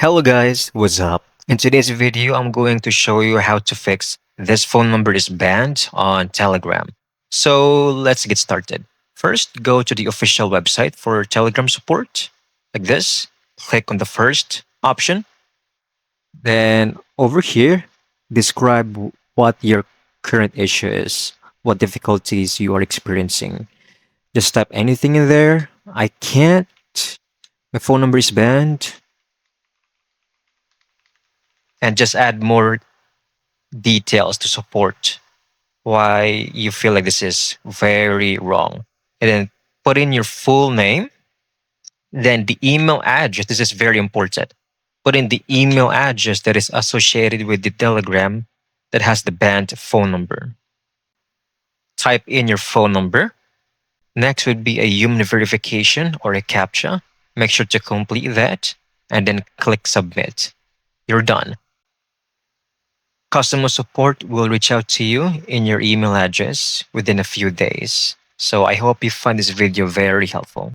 Hello guys, what's up? In today's video, I'm going to show you how to fix this phone number is banned on Telegram. So let's get started. First, go to the official website for Telegram support, like this. Click on the first option. Then over here, describe what your current issue is, what difficulties you are experiencing. Just type anything in there. I can't. My phone number is banned. And just add more details to support why you feel like this is very wrong. And then put in your full name, then the email address. This is very important. Put in the email address that is associated with the Telegram that has the banned phone number. Type in your phone number. Next would be a human verification or a CAPTCHA. Make sure to complete that and then click submit. You're done. Customer support will reach out to you in your email address within a few days. So I hope you find this video very helpful.